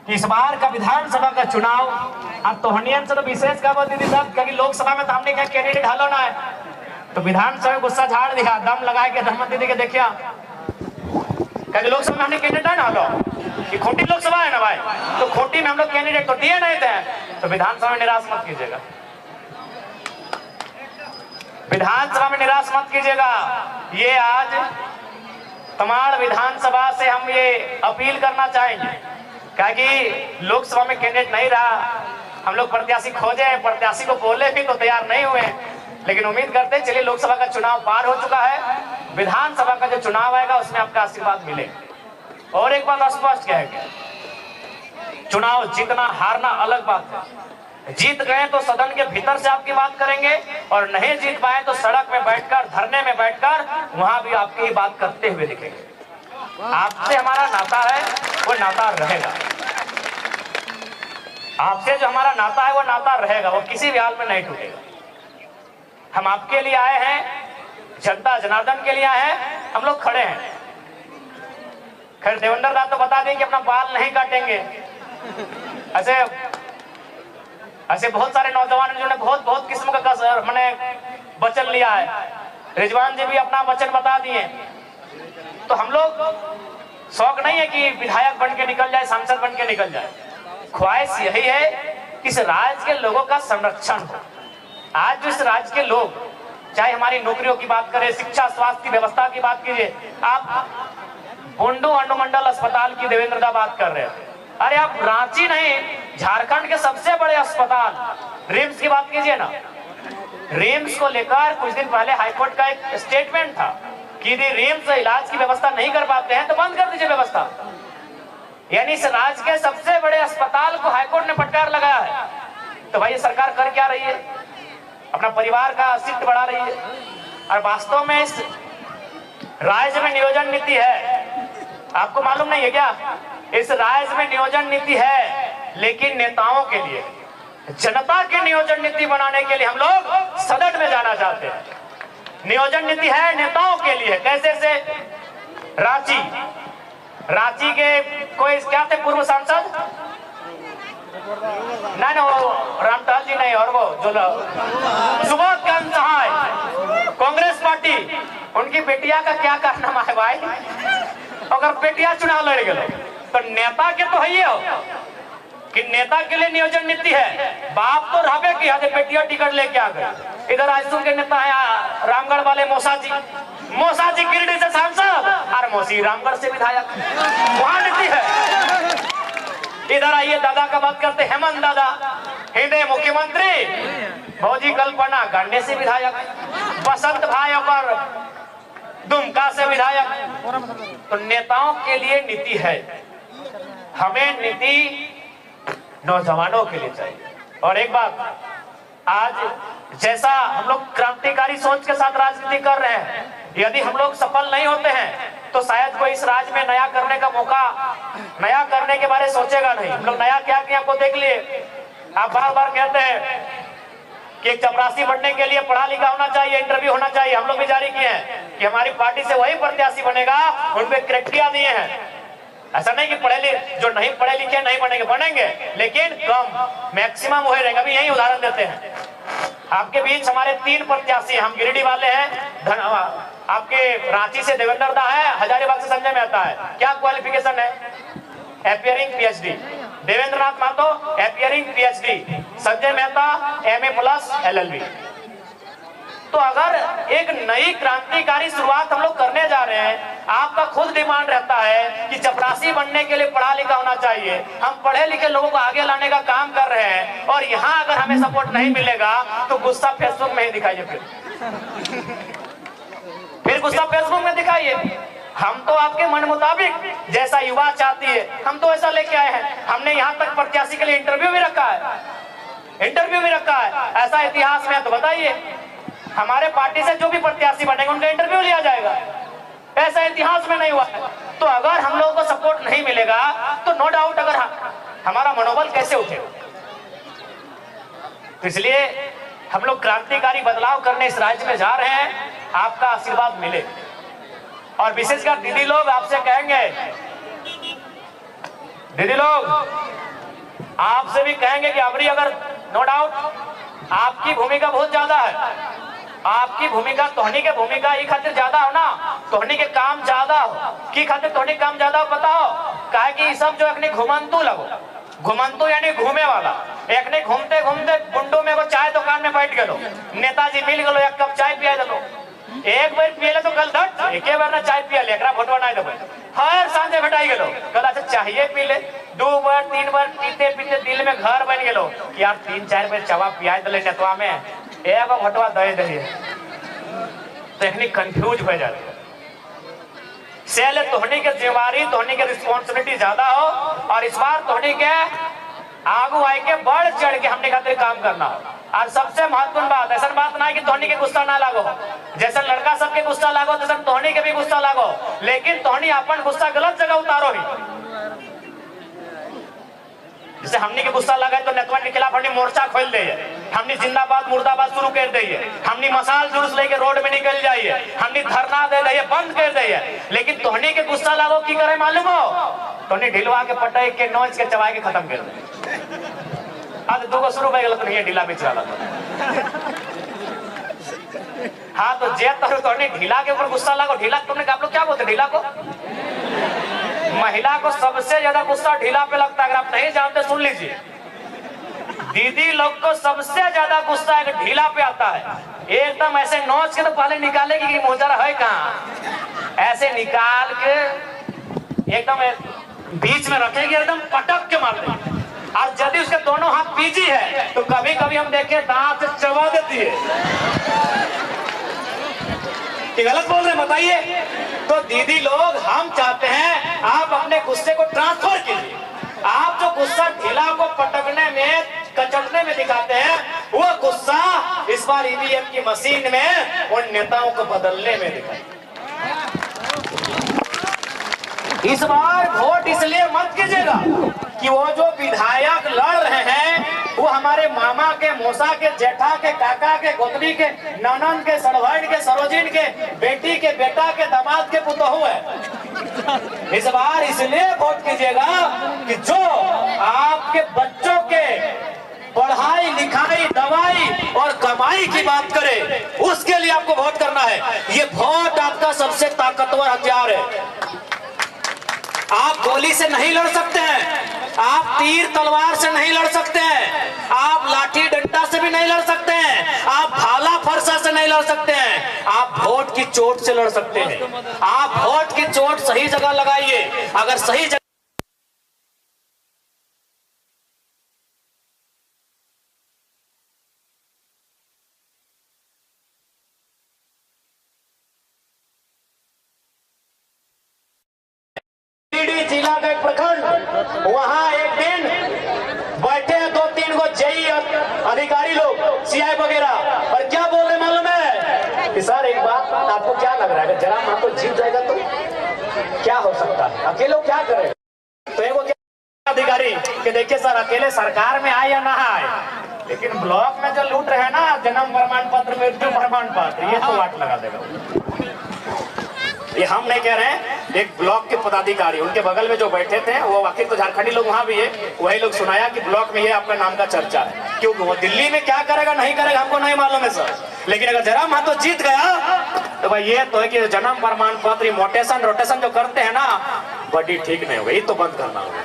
कि इस बार का विधानसभा का चुनाव अब तोहनियन से तो विशेष का दीदी साहब, क्योंकि लोकसभा में तो हमने क्या कैंडिडेट हलो ना है, तो विधानसभा में गुस्सा झाड़ दिया, दम लगा के धर्म दीदी के देखिया, क्योंकि लोकसभा में हमने कैंडिडेट है ना हलो कि खोटी लोकसभा है ना भाई, तो खोटी में हम लोग कैंडिडेट तो दिए नहीं थे, तो विधानसभा में निराश मत कीजिएगा, विधानसभा में निराश मत कीजिएगा। ये आज तमाड़ विधानसभा से हम ये अपील करना चाहेंगे, क्योंकि लोकसभा में कैंडिडेट नहीं रहा, हम लोग प्रत्याशी खोजे, प्रत्याशी को बोले भी तो तैयार नहीं हुए, लेकिन उम्मीद करते चलिए लोकसभा का चुनाव पार हो चुका है, विधानसभा का जो चुनाव आएगा उसमें आपका आशीर्वाद मिले। और एक बात स्पष्ट क्या है, चुनाव जीतना हारना अलग बात है, जीत गए तो सदन के भीतर से आपकी बात करेंगे, और नहीं जीत पाए तो सड़क में बैठकर, धरने में बैठकर वहां भी आपकी बात करते हुए दिखेंगे। आपसे हमारा नाता है वो नाता रहेगा, आपसे जो हमारा नाता है वो नाता रहेगा, वो किसी भी हाल में नहीं टूटेगा। हम आपके लिए आए हैं, जनता जनार्दन के लिए आए हैं, हम लोग खड़े हैं। खैर देवेंद्र दा तो बता दें कि अपना बाल नहीं काटेंगे, ऐसे बहुत सारे नौजवान जिन्होंने बहुत किस्म का मैंने वचन लिया है, रिजवान जी भी अपना वचन बता दिए, तो हम लोग शौक नहीं है कि विधायक बन के निकल जाए, सांसद बन के निकल जाए, ख्वाहिश यही है कि इस राज्य के लोगों का संरक्षण हो। आज जो इस राज्य के लोग, चाहे हमारी नौकरियों की बात करें, शिक्षा स्वास्थ्य की व्यवस्था की बात कीजिए, आप बुंडू अनुमंडल अस्पताल की देवेंद्र दा बात कर रहे थे, अरे आप रांची नहीं, झारखंड के सबसे बड़े अस्पताल रिम्स की बात कीजिए ना, रिम्स को लेकर कुछ दिन पहले हाईकोर्ट का एक स्टेटमेंट था कि यदि रिम्स इलाज की व्यवस्था नहीं कर पाते हैं तो बंद कर दीजिए व्यवस्था। यानी इस राज्य के सबसे बड़े अस्पताल को हाईकोर्ट ने फटकार लगाया है, तो भाई ये सरकार कर क्या रही है, अपना परिवार का अस्तित्व बढ़ा रही है। और वास्तव में इस राज्य में नियोजन नीति है, आपको मालूम नहीं है क्या, इस राज्य में नियोजन नीति है, लेकिन नेताओं के लिए, जनता की नियोजन नीति बनाने के लिए हम लोग सदन में जाना चाहते हैं। नियोजन नीति है नेताओं के लिए, कैसे से रांची के कोई क्या थे पूर्व सांसद, नहीं वो रामटाल जी नहीं, और वो जो सुबोध कांत सहाय, कांग्रेस पार्टी, उनकी बेटिया का क्या कारनामा है भाई, अगर बेटिया चुनाव लड़ गए तो नेता के तो है ही हो कि नेता के लिए नियोजन नीति है, बाप तो रहे कि यहाँ बेटिया टिकट लेके आ गए। इधर आजसू के नेता है रामगढ़ वाले मौसा जी गिरिडीह से सांसद, और मौसी रामगढ़ से विधायक, वहां नीति है। इधर आइए दादा का बात करते, हेमंत दादा हिंदे मुख्यमंत्री, भौजी कल्पना गांडे से विधायक, बसंत भाई और दुमका से विधायक। तो नेताओं के लिए नीति है, हमें नीति नौजवानों के लिए चाहिए। और एक बात, आज जैसा हम लोग क्रांतिकारी सोच के साथ राजनीति कर रहे हैं, यदि हम लोग सफल नहीं होते हैं तो शायद कोई इस राज्य में नया करने का मौका, नया करने के बारे सोचेगा नहीं। हम लोग नया क्या किया आपको देख लिए, आप बार बार कहते हैं कि एक चपरासी बनने के लिए पढ़ा लिखा होना चाहिए, इंटरव्यू होना चाहिए, हम लोग भी जारी किए हैं कि हमारी पार्टी से वही प्रत्याशी बनेगा, उनपे क्राइटेरिया दिए हैं। ऐसा नहीं कि जो नहीं पढ़े लिखे नहीं बनेंगे, लेकिन कम, मैक्सिमम वही रहेगा। अभी यही उदाहरण देते हैं, आपके बीच हमारे 3 प्रत्याशी, हम गिरिडीह वाले हैं, आपके रांची से देवेंद्र दा है, हजारीबाग से संजय मेहता है। क्या क्वालिफिकेशन है? Appearing PhD. Devendra Nath Mahato appearing PhD, Sanjay Mehta MA+ LLB। तो अगर एक नई क्रांतिकारी शुरुआत हम लोग करने जा रहे हैं, आपका खुद डिमांड रहता है कि चपरासी बनने के लिए पढ़ा लिखा होना चाहिए, हम पढ़े लिखे लोगों को आगे लाने का काम कर रहे हैं, और यहाँ अगर हमें सपोर्ट नहीं मिलेगा तो गुस्सा फेसबुक में ही दिखाइए, फिर गुस्सा फेसबुक में दिखाइए। हम तो आपके मन मुताबिक जैसा युवा चाहती है हम तो ऐसा लेके आए हैं। हमने यहाँ तक प्रत्याशी के लिए इंटरव्यू भी रखा है, ऐसा इतिहास में तो बताइए, हमारे पार्टी से जो भी प्रत्याशी बनेंगे उनका इंटरव्यू लिया जाएगा, ऐसा इतिहास में नहीं हुआ है। तो अगर हम लोगों को सपोर्ट नहीं मिलेगा तो नो डाउट अगर हमारा मनोबल कैसे उठेगा। तो इसलिए हम लोग क्रांतिकारी बदलाव करने इस राज्य में जा रहे हैं, आपका आशीर्वाद मिले। और विशेषकर दीदी लोग आपसे कहेंगे, दीदी लोग आपसे भी कहेंगे कि अबरी अगर नो डाउट आपकी भूमिका बहुत ज्यादा है, आपकी भूमिका तोहनी के भूमिका ई खातिर ज्यादा हो ना, तोहनी के काम ज्यादा हो की खातिर तोहनी काम ज्यादा हो पता हो काहे कि ई सब जो अखनी घुमंतु लगो, घुमंतु यानी घूमे वाला, एक घूमते घूमते बुंडो में एगो चाय दुकान में बैठ गलो, नेताजी मिल गलो, एक कप चाय पिया दलो, एक बार पियले तो कल धट एक बार ना चाय पिया ले, एकरा भोटवा नहीं देबे, हर सांझे भेटाई गेलो, कल अच्छा चाहिए पी ले, 2 बार 3 बार पीते पीते दिल में घर बन गेलो कि यार 3-4 बार चावा पिया दले नेतवा में एगो भोटवा दे दे, तखनी कंफ्यूज हो जाते सेले तोहनी के जिम्मेवारी तोहनी के रिस्पांसिबिलिटी ज्यादा हो, और इस बार तोहनी के आगू आए के बढ़ चढ़ के हमने खातिर काम करना हो। और सबसे महत्वपूर्ण बात ऐसा बात ना है कि तोहनी के गुस्सा ना लागो, जैसे लड़का सबके गुस्सा लागो तैसे तोहनी के भी गुस्सा लागो, लेकिन तोहनी अपन गुस्सा गलत जगह उतारो ही। जैसे हमने के गुस्सा लगा तो नेतवन के खिलाफ हमने मोर्चा खोल दे, हमने जिंदाबाद मुर्दाबाद शुरू कर दिए, हमने मसाल जुलूस लेके रोड में निकल जाइए, हमने धरना दे दिए, बंद कर दिए, लेकिन तोहनी के गुस्सा लागो की करे मालूम हो, तोहनी ढिलवा के पटक के नोच के चबाए के खत्म कर दे। आज 2 शुरू हो गया तो ये ढीला बेच रहा हाँ तो जे तोहनी ढीला के ऊपर गुस्सा लागो, ढीला तुमने आप लोग क्या बोलते ढीला को, महिला को सबसे ज्यादा गुस्सा ढीला पे लगता है, अगर आप नहीं जानते सुन लीजिए, दीदी लोग को सबसे ज्यादा गुस्सा है ढीला पे आता है, एकदम ऐसे नोच के तो पहले निकालेगी कि मोजरा है कहाँ, ऐसे निकाल के एकदम बीच में रखेगी, एकदम पटक के मार देगी, और यदि उसके दोनों हाथ पीछे है तो कभी कभी हम देखे दांत से चबा देती है। गलत बोल रहे हैं बताइए? तो दीदी लोग हम चाहते हैं आप अपने गुस्से को ट्रांसफर कीजिए, आप जो गुस्सा ढीला को पटकने में कचटने में दिखाते हैं वो गुस्सा इस बार ईवीएम की मशीन में उन नेताओं को बदलने में दिखाए। इस बार वोट इसलिए मत कीजिएगा कि वो जो विधायक लड़ रहे हैं वो हमारे मामा के, मौसा के, जेठा के, काका के, गोतनी के, ननन के, सड़भैन के, सरोजिन के, बेटी के, बेटा के, दामाद के पुतहू है। इस बार इसलिए वोट कीजिएगा कि जो आपके बच्चों के पढ़ाई लिखाई दवाई और कमाई की बात करे उसके लिए आपको वोट करना है। ये वोट आपका सबसे ताकतवर हथियार है। आप गोली से नहीं लड़ सकते हैं, आप तीर तलवार से नहीं लड़ सकते हैं, आप लाठी डंडा से भी नहीं लड़ सकते हैं, आप भाला फरसा से नहीं लड़ सकते हैं, आप वोट की चोट से लड़ सकते हैं। आप वोट की चोट सही जगह लगाइए, अगर सही जगह जिला का एक प्रखंड, वहां एक दिन बैठे 2-3 गो जेई अधिकारी लोग, सीआई वगैरह, और क्या बोल रहे मालूम है कि सर एक बात आपको क्या लग रहा है, जरा मान तो जीत जाएगा तो क्या हो सकता है, अकेले क्या करे? तो एक क्या अधिकारी कि देखिए सर अकेले सरकार में आए या ना आए, लेकिन ब्लॉक में जो लूट रहे हैं ना जन्म प्रमाण पत्र, मृत्यु प्रमाण पत्र, ये तो वाट लगा देगा। ये हम नहीं कह रहे हैं, एक ब्लॉक के पदाधिकारी उनके बगल में जो बैठे थे वो आखिर तो झारखंडी लोग वहां भी है, वही लोग सुनाया कि ब्लॉक में ये आपका नाम का चर्चा है। क्योंकि वो दिल्ली में क्या करेगा नहीं करेगा हमको नहीं मालूम है सर, लेकिन अगर जरा मान तो जीत गया तो भाई ये तो है कि जन्म प्रमाण पत्र मोटेशन रोटेशन जो करते हैं ना बड़ी ठीक नहीं होगा, ये तो बंद करना होगा।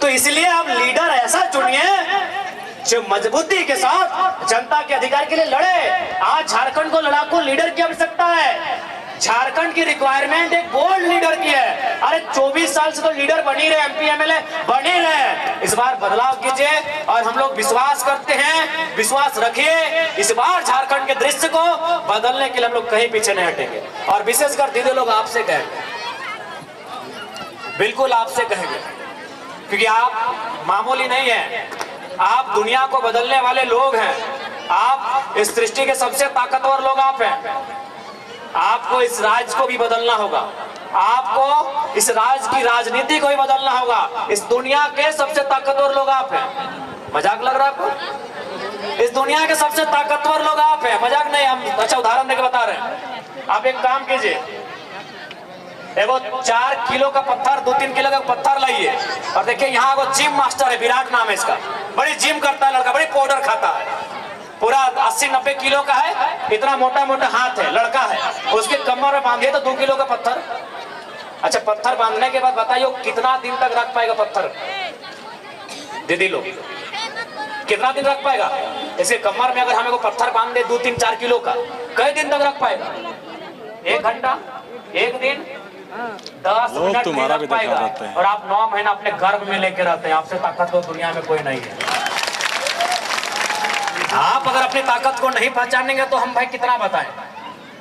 तो इसलिए आप लीडर ऐसा चुनिए जो मजबूती के साथ जनता के अधिकार के लिए लड़े। आज झारखंड को लड़ाकू लीडर की आवश्यकता है। झारखंड की रिक्वायरमेंट एक बोल्ड लीडर की है। अरे 24 साल से तो लीडर बनी रहे, एमपी एमएलए बने रहे। इस बार बदलाव कीजिए और हम लोग विश्वास करते हैं, विश्वास रखिए, इस बार झारखंड के दृश्य को बदलने के लिए हम लोग कहीं पीछे नहीं हटेंगे। और विशेषकर दीदी लोग आपसे कहेंगे, बिल्कुल आपसे कहेंगे, क्योंकि आप मामूली नहीं है, आप दुनिया को बदलने वाले लोग हैं। आप इस सृष्टि के सबसे ताकतवर लोग आप हैं। आपको इस राज्य को भी बदलना होगा, आपको इस राज्य की राजनीति को भी बदलना होगा। इस दुनिया के सबसे ताकतवर लोग आप हैं। मजाक लग रहा है आपको? इस दुनिया के सबसे ताकतवर लोग आप हैं, मजाक नहीं, हम अच्छा उदाहरण देकर बता रहे हैं। आप एक काम कीजिए, देखो 4 किलो का पत्थर, 2-3 किलो का पत्थर लाइए। और देखिए यहाँ वो जिम मास्टर है, विराट नाम है इसका, बड़ी जिम करता है लड़का, बड़ी पाउडर खाता है, पूरा 80-90 किलो का है, इतना मोटा मोटा हाथ है, लड़का है, उसके कमर में बांधिए तो 2 किलो का पत्थर। अच्छा, पत्थर बांधने के बाद बताइए कितना दिन तक रख पाएगा पत्थर? दीदी लोग कितना दिन रख पाएगा? इसके कमर में अगर हमें को पत्थर बांध दे 2-3-4 किलो का, कई दिन तक रख पाएगा? 1 घंटा, 1 दिन, 10 मिनट नहीं रख पाएगा। और आप 9 महीना अपने गर्भ में लेके रहते हैं, आपसे ताकतवर दुनिया में कोई नहीं है। आप अगर अपनी ताकत को नहीं पहचानेंगे तो हम भाई कितना बताएं?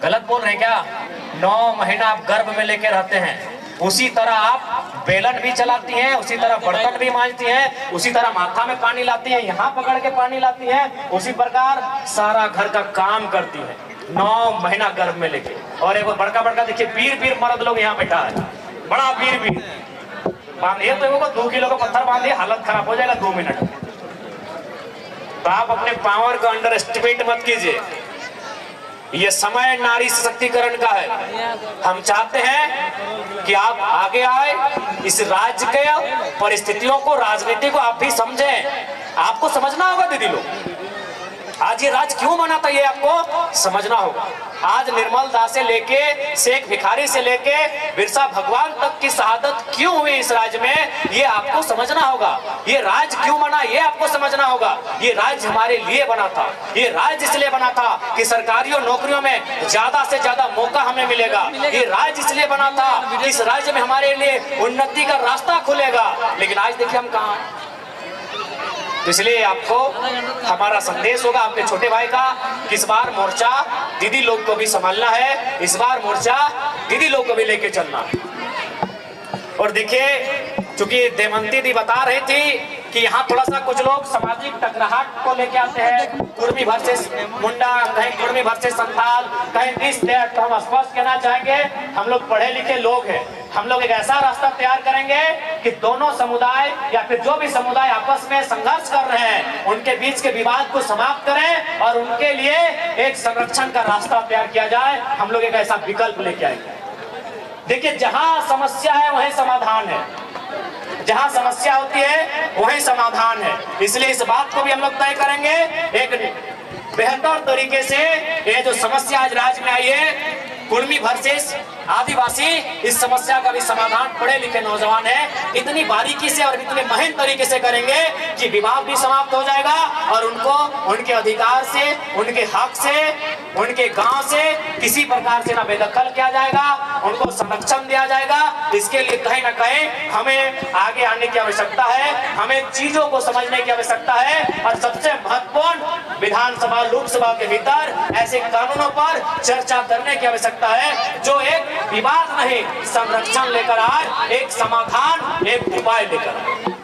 गलत बोल रहे हैं क्या? 9 महीना आप गर्भ में लेके रहते हैं, उसी तरह आप बेलन भी चलाती हैं, उसी तरह बर्तन भी मांजती हैं, उसी तरह माथा में पानी लाती हैं, यहाँ पकड़ के पानी लाती हैं, उसी प्रकार सारा घर का काम करती है 9 महीना गर्भ में लेके। और एक बड़का बड़का देखिए वीर मर्द लोग यहाँ बैठा है, बड़ा वीर बांधिए तो 2 किलो का पत्थर बांधिए, हालत खराब हो जाएगा 2 मिनट। तो आप अपने पावर को अंडर एस्टिमेट मत कीजिए। ये समय नारी सशक्तिकरण का है। हम चाहते हैं कि आप आगे आए, इस राज्य के परिस्थितियों को, राजनीति को आप भी समझें। आपको समझना होगा दीदी लोग, आज ये राज्य क्यों बना था ये आपको समझना होगा। आज निर्मल दास से लेके शेख भिखारी से लेके बिरसा भगवान तक की शहादत क्यों हुई इस राज्य में, ये आपको समझना होगा। ये राज्य क्यों बना ये आपको समझना होगा। ये राज्य हमारे लिए बना था, ये राज्य इसलिए बना था कि सरकारी नौकरियों में ज्यादा से ज्यादा मौका हमें मिलेगा। ये राज्य इसलिए बना था कि इस राज्य में हमारे लिए उन्नति का रास्ता खुलेगा। लेकिन आज देखिए हम कहाँ। तो इसलिए आपको हमारा संदेश होगा आपके छोटे भाई का कि इस बार मोर्चा दीदी लोग को भी संभालना है, इस बार मोर्चा दीदी लोग को भी लेके चलना। और देखिए चूंकि देवंती दी बता रही थी कि यहाँ थोड़ा सा कुछ लोग सामाजिक टकराहट को लेके आते हैं, कुर्मी वर्सेस मुंडा, कहीं कुर्मी वर्सेस संथाल, कहीं दिस दैट। तो हम स्पष्ट कहना चाहेंगे, हम लोग पढ़े लिखे लोग हैं, हम लोग एक ऐसा रास्ता तैयार करेंगे कि दोनों समुदाय या फिर जो भी समुदाय आपस में संघर्ष कर रहे हैं उनके बीच के विवाद को समाप्त करें और उनके लिए एक संरक्षण का रास्ता तैयार किया जाए। हम लोग एक ऐसा विकल्प लेके आएंगे। देखिए जहां समस्या है वहीं समाधान है, जहां समस्या होती है वहीं समाधान है। इसलिए इस बात को भी हम लोग तय करेंगे एक बेहतर तरीके से। ये जो समस्या आज राज्य में आई है कुर्मी वर्सेस आदिवासी, इस समस्या का भी समाधान पढ़े लिखे नौजवान है इतनी बारीकी से और इतने महीन तरीके से करेंगे कि विवाद भी समाप्त हो जाएगा और उनको उनके अधिकार से, उनके हक से, उनके गांव से किसी प्रकार से ना बेदखल किया जाएगा, उनको संरक्षण दिया जाएगा। इसके लिए कहीं ना कहीं हमें आगे आने की आवश्यकता है, हमें चीजों को समझने की आवश्यकता है। और सबसे महत्वपूर्ण, विधानसभा लोकसभा के भीतर ऐसे कानूनों पर चर्चा करने की आवश्यकता है जो एक विवाद नहीं, संरक्षण लेकर आए, एक समाधान, एक उपाय लेकर आए।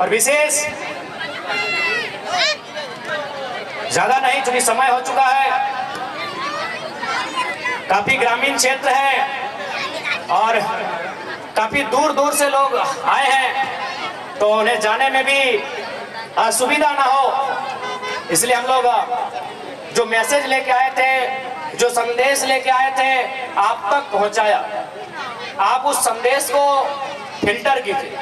और विशेष ज्यादा नहीं, चूंकि समय हो चुका है, काफी ग्रामीण क्षेत्र है और काफी दूर दूर से लोग आए हैं, तो उन्हें जाने में भी असुविधा ना हो, इसलिए हम लोग जो मैसेज लेके आए थे, जो संदेश लेके आए थे, आप तक पहुंचाया। आप उस संदेश को फिल्टर कीजिए।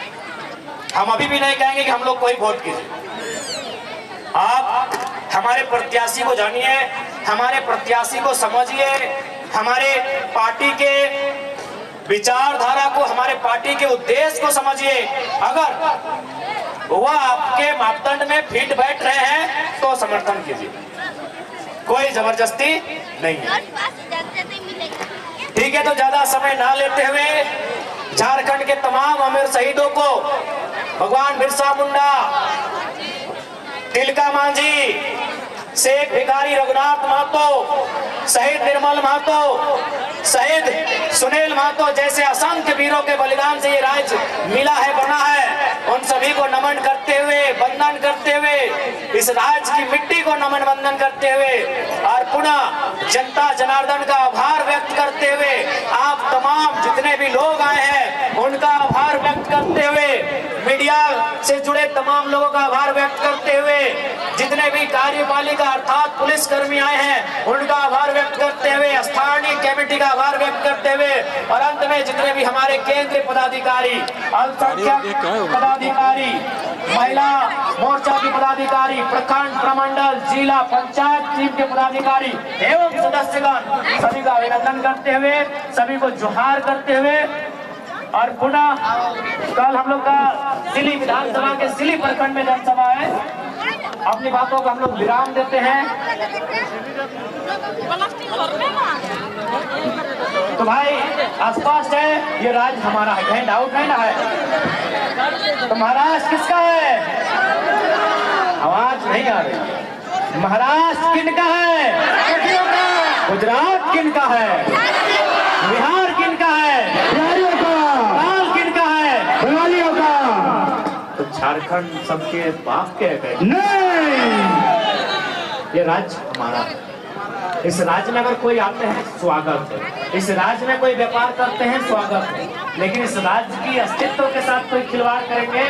हम अभी भी नहीं कहेंगे कि हम लोग कोई वोट कीजिए। आप हमारे प्रत्याशी को जानिए, हमारे प्रत्याशी को समझिए, हमारे पार्टी के विचारधारा को, हमारे पार्टी के उद्देश्य को समझिए। अगर वह आपके मापदंड में फिट बैठ रहे हैं तो समर्थन कीजिए, कोई जबरदस्ती नहीं है। ठीक है, तो ज्यादा समय ना लेते हुए झारखंड के तमाम अमर शहीदों को, भगवान बिरसा मुंडा, तिलका मांझी, शेख भिखारी रघुनाथ महतो, शहीद निर्मल महतो, शहीद सुनील महतो जैसे असंख्य वीरों के बलिदान से ये राज्य मिला है, बना है, उन सभी को नमन करते हुए, वंदन करते हुए, इस राज्य की मिट्टी को नमन वंदन करते हुए और पुनः जनता जनार्दन का आभार व्यक्त करते हुए, आप तमाम जितने भी लोग आए हैं उनका आभार व्यक्त करते हुए, मीडिया से जुड़े तमाम लोगों का आभार व्यक्त करते हुए, जितने भी कार्यपालिका अर्थात पुलिस कर्मी आए हैं उनका आभार व्यक्त करते हुए, स्थानीय कमेटी का आभार व्यक्त करते हुए, और अंत में जितने भी हमारे केंद्रीय पदाधिकारी, अल्पसंख्यक पदाधिकारी, महिला मोर्चा के पदाधिकारी, प्रखंड प्रमंडल जिला पंचायत टीम के पदाधिकारी एवं सदस्यगण, सभी का अभिनंदन करते हुए, सभी को जोहार करते हुए, और पुनः कल हम लोग का सिली विधानसभा के सिली प्रखंड में जनसभा है, अपनी बातों को हम लोग विराम देते हैं। तो भाई स्पष्ट है ये राज्य हमारा है, कहीं डाउट नहीं ना है। तो महाराष्ट्र किसका है? आवाज नहीं आ रही। महाराष्ट्र किनका है? गुजरात किनका है? बिहार किनका है? बंगाल किनका है? बंगालियों का। तो झारखंड सबके बाप के है? नहीं, ये राज्य हमारा है। इस राज्य में अगर कोई आते हैं स्वागत है, इस राज्य में कोई व्यापार करते हैं स्वागत है, लेकिन इस राज्य की अस्तित्व के साथ कोई खिलवाड़ करेंगे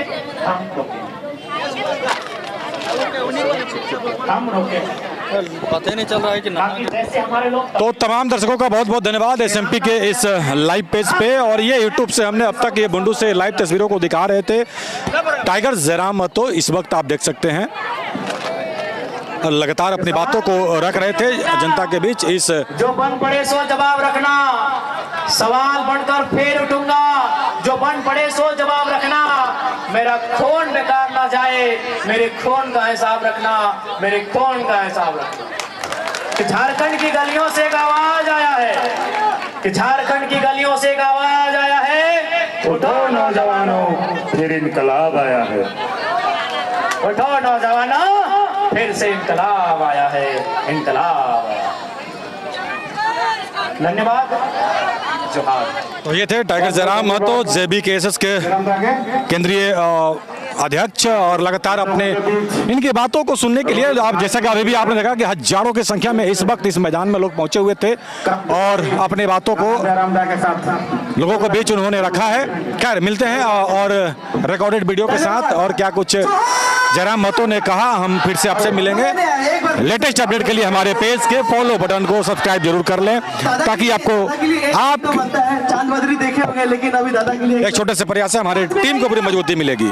हम रोके। पता ही नहीं चल रहा है कि ना। जैसे हमारे लोग तो तमाम दर्शकों का बहुत बहुत धन्यवाद एसएमपी के इस लाइव पेज पे, और ये यूट्यूब से हमने अब तक ये बुंडू से लाइव तस्वीरों को दिखा रहे थे। टाइगर जयराम महतो इस वक्त आप देख सकते हैं लगातार अपनी बातों को रख रहे थे जनता के बीच। इस जो बन पड़े सो जवाब रखना, सवाल बनकर फिर उठूंगा, जो बन पड़े सो जवाब रखना, मेरा खून बेकार ना जाए, मेरे खून का हिसाब रखना, मेरे खून का हिसाब रखना। कि झारखंड की गलियों से एक आवाज आया है, कि झारखंड की गलियों से एक आवाज आया है, उठो नौजवानों फिर इनकलाब आया है, उठो नौजवानों फिर से इनकलाब आया है, इनकलाब आया। धन्यवाद, जोहार। तो ये थे टाइगर जयराम महतो JBKSS के केंद्रीय अध्यक्ष, और लगातार अपने इनकी बातों को सुनने के लिए आप जैसा कि अभी भी आपने देखा कि हजारों की संख्या में इस वक्त इस मैदान में लोग पहुंचे हुए थे और अपने बातों को लोगों के बीच उन्होंने रखा है। खैर मिलते हैं और रिकॉर्डेड वीडियो के साथ, और क्या कुछ जयराम महतो ने कहा हम फिर से आपसे मिलेंगे। लेटेस्ट अपडेट के लिए हमारे पेज के फॉलो बटन को सब्सक्राइब जरूर कर लें, ताकि आपको चांद बदरी देखे होंगे, लेकिन अभी दादा के लिए एक छोटे से प्रयास से हमारी टीम को पूरी मजबूती मिलेगी।